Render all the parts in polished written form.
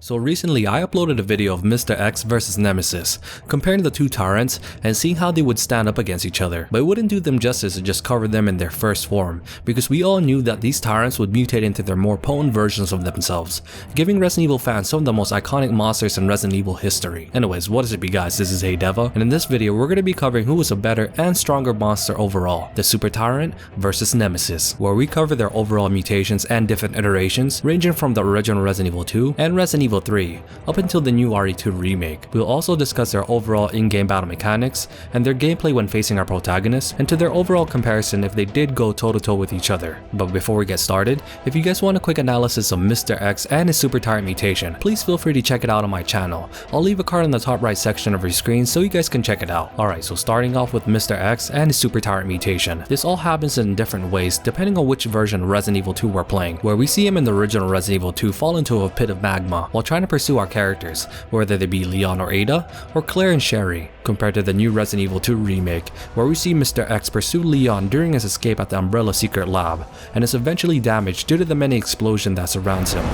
So recently I uploaded a video of Mr. X vs Nemesis, comparing the two Tyrants and seeing how they would stand up against each other. But it wouldn't do them justice to just cover them in their first form, because we all knew that these Tyrants would mutate into their more potent versions of themselves, giving Resident Evil fans some of the most iconic monsters in Resident Evil history. Anyways, what is it guys, this is DeVuH, and in this video we're going to be covering who was a better and stronger monster overall, the Super Tyrant versus Nemesis, where we cover their overall mutations and different iterations, ranging from the original Resident Evil 2 and Resident Evil 3 up until the new RE2 remake. We'll also discuss their overall in-game battle mechanics and their gameplay when facing our protagonist, and to their overall comparison if they did go toe-to-toe with each other. But before we get started, if you guys want a quick analysis of Mr. X and his Super Tyrant mutation, please feel free to check it out on my channel. I'll leave a card in the top right section of your screen so you guys can check it out. Alright, so starting off with Mr. X and his Super Tyrant mutation. This all happens in different ways depending on which version of Resident Evil 2 we're playing, where we see him in the original Resident Evil 2 fall into a pit of magma while trying to pursue our characters, whether they be Leon or Ada, or Claire and Sherry, compared to the new Resident Evil 2 remake, where we see Mr. X pursue Leon during his escape at the Umbrella secret lab, and is eventually damaged due to the many explosions that surrounds him.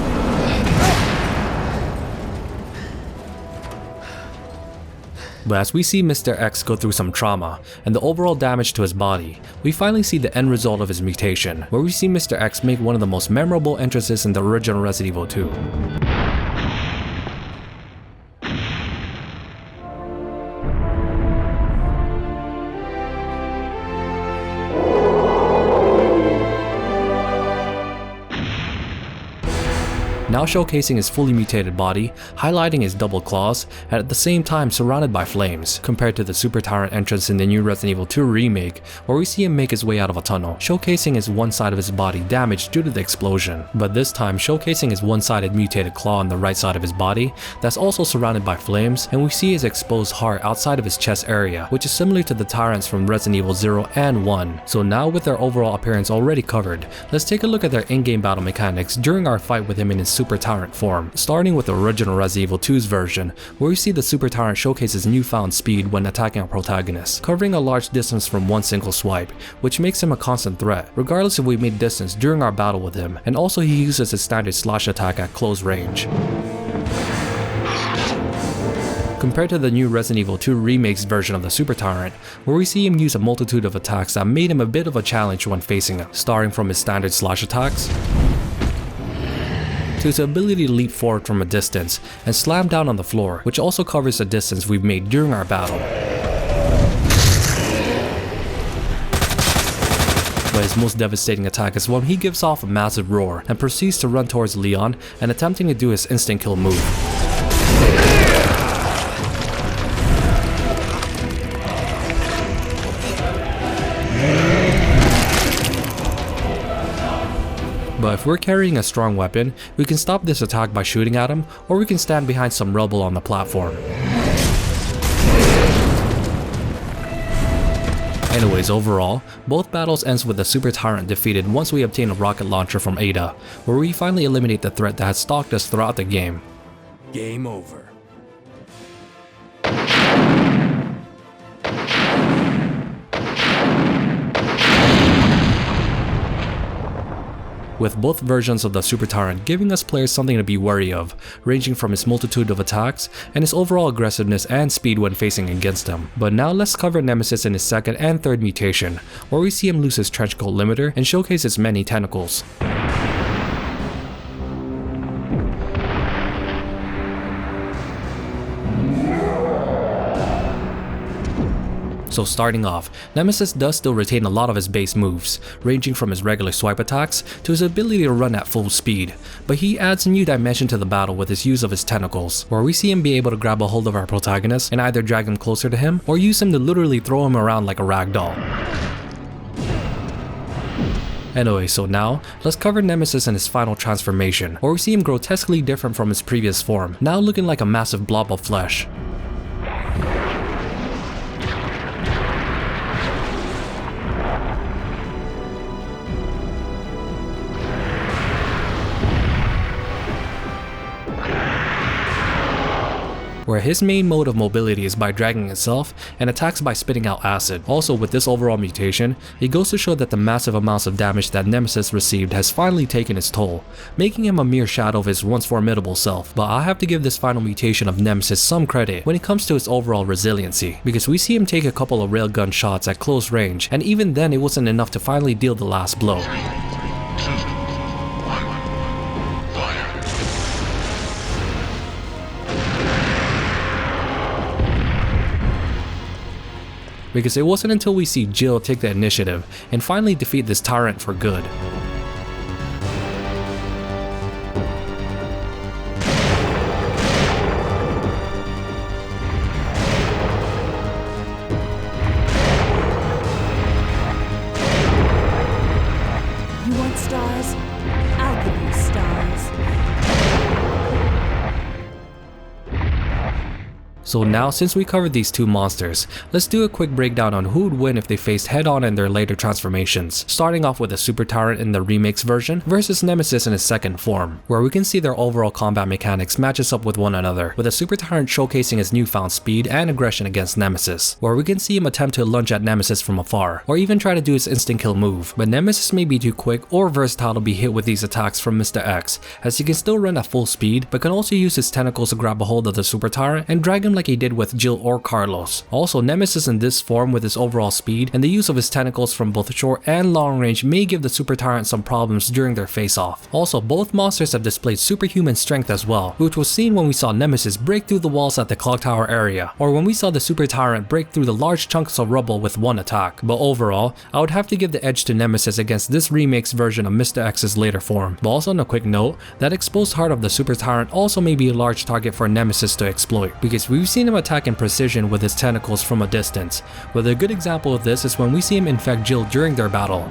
But as we see Mr. X go through some trauma and the overall damage to his body, we finally see the end result of his mutation, where we see Mr. X make one of the most memorable entrances in the original Resident Evil 2. Now showcasing his fully mutated body, highlighting his double claws, and at the same time surrounded by flames, compared to the Super Tyrant entrance in the new Resident Evil 2 remake, where we see him make his way out of a tunnel, showcasing his one side of his body damaged due to the explosion, but this time showcasing his one-sided mutated claw on the right side of his body that's also surrounded by flames, and we see his exposed heart outside of his chest area, which is similar to the Tyrants from Resident Evil 0 and 1. So now with their overall appearance already covered, let's take a look at their in-game battle mechanics during our fight with him in his Super Tyrant form, starting with the original Resident Evil 2's version, where we see the Super Tyrant showcases newfound speed when attacking our protagonist, covering a large distance from one single swipe, which makes him a constant threat, regardless if we made distance during our battle with him, and also he uses his standard slash attack at close range. Compared to the new Resident Evil 2 remake's version of the Super Tyrant, where we see him use a multitude of attacks that made him a bit of a challenge when facing him, starting from his standard slash attacks, to his ability to leap forward from a distance and slam down on the floor, which also covers the distance we've made during our battle. But his most devastating attack is when he gives off a massive roar and proceeds to run towards Leon and attempting to do his instant kill move. But if we're carrying a strong weapon, we can stop this attack by shooting at him, or we can stand behind some rubble on the platform. Anyways, overall, both battles ends with the Super Tyrant defeated once we obtain a rocket launcher from Ada, where we finally eliminate the threat that has stalked us throughout the game. Game over. With both versions of the Super Tyrant giving us players something to be wary of, ranging from his multitude of attacks and his overall aggressiveness and speed when facing against him. But now let's cover Nemesis in his second and third mutation, where we see him lose his trenchcoat limiter and showcase his many tentacles. So starting off, Nemesis does still retain a lot of his base moves, ranging from his regular swipe attacks to his ability to run at full speed, but he adds a new dimension to the battle with his use of his tentacles, where we see him be able to grab a hold of our protagonist and either drag him closer to him or use him to literally throw him around like a rag doll. Anyway, so now, let's cover Nemesis in his final transformation, where we see him grotesquely different from his previous form, now looking like a massive blob of flesh. where his main mode of mobility is by dragging himself and attacks by spitting out acid. Also, with this overall mutation, it goes to show that the massive amounts of damage that Nemesis received has finally taken its toll, making him a mere shadow of his once formidable self. But I have to give this final mutation of Nemesis some credit when it comes to its overall resiliency, because we see him take a couple of railgun shots at close range, and even then it wasn't enough to finally deal the last blow. Because it wasn't until we see Jill take the initiative and finally defeat this tyrant for good. You want stars? I'll give you stars. So now, since we covered these two monsters, let's do a quick breakdown on who would win if they faced head-on in their later transformations, starting off with the Super Tyrant in the Remix version versus Nemesis in his second form, where we can see their overall combat mechanics matches up with one another, with the Super Tyrant showcasing his newfound speed and aggression against Nemesis, where we can see him attempt to lunge at Nemesis from afar, or even try to do his instant kill move, but Nemesis may be too quick or versatile to be hit with these attacks from Mr. X, as he can still run at full speed, but can also use his tentacles to grab a hold of the Super Tyrant and drag him like he did with Jill or Carlos. Also, Nemesis in this form with his overall speed and the use of his tentacles from both short and long range may give the Super Tyrant some problems during their face-off. Also, both monsters have displayed superhuman strength as well, which was seen when we saw Nemesis break through the walls at the clock tower area, or when we saw the Super Tyrant break through the large chunks of rubble with one attack. But overall, I would have to give the edge to Nemesis against this remix version of Mr. X's later form. But also on a quick note, that exposed heart of the Super Tyrant also may be a large target for Nemesis to exploit, because we've seen him attack in precision with his tentacles from a distance, but a good example of this is when we see him infect Jill during their battle.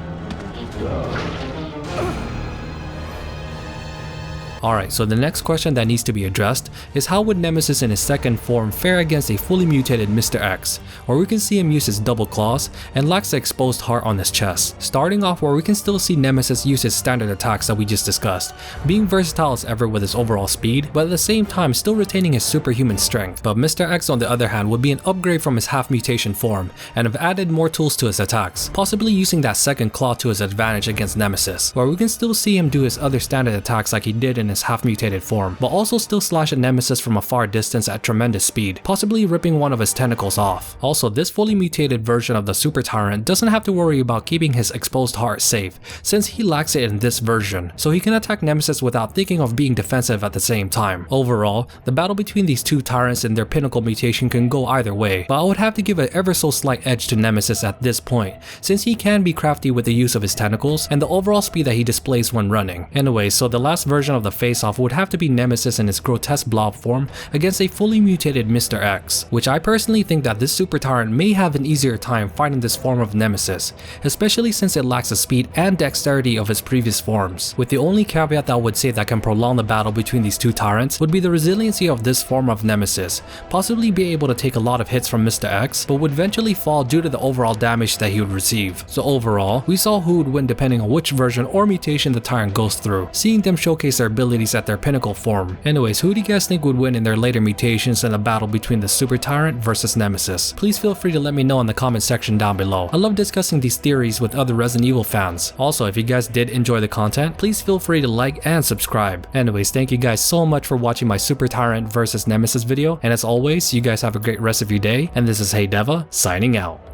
Alright, so the next question that needs to be addressed is how would Nemesis in his second form fare against a fully mutated Mr. X, where we can see him use his double claws and lacks the exposed heart on his chest. Starting off where we can still see Nemesis use his standard attacks that we just discussed, being versatile as ever with his overall speed, but at the same time still retaining his superhuman strength. But Mr. X on the other hand would be an upgrade from his half mutation form and have added more tools to his attacks, possibly using that second claw to his advantage against Nemesis, where we can still see him do his other standard attacks like he did in his half mutated form, but also still slash at Nemesis from a far distance at tremendous speed, possibly ripping one of his tentacles off. Also, this fully mutated version of the Super Tyrant doesn't have to worry about keeping his exposed heart safe, since he lacks it in this version, so he can attack Nemesis without thinking of being defensive at the same time. Overall, the battle between these two Tyrants and their pinnacle mutation can go either way, but I would have to give an ever so slight edge to Nemesis at this point, since he can be crafty with the use of his tentacles and the overall speed that he displays when running. Anyway, so the last version of the face-off would have to be Nemesis in his grotesque blob form against a fully mutated Mr. X, which I personally think that this Super Tyrant may have an easier time fighting this form of Nemesis, especially since it lacks the speed and dexterity of his previous forms, with the only caveat that I would say that can prolong the battle between these two Tyrants would be the resiliency of this form of Nemesis, possibly be able to take a lot of hits from Mr. X, but would eventually fall due to the overall damage that he would receive. So overall, we saw who would win depending on which version or mutation the Tyrant goes through, seeing them showcase their abilities at their pinnacle form. Anyways, who do you guys think would win in their later mutations in a battle between the Super Tyrant versus Nemesis? Please feel free to let me know in the comment section down below. I love discussing these theories with other Resident Evil fans. Also, if you guys did enjoy the content, please feel free to like and subscribe. Anyways, thank you guys so much for watching my Super Tyrant versus Nemesis video, and as always, you guys have a great rest of your day, and this is Hey DeVuH signing out.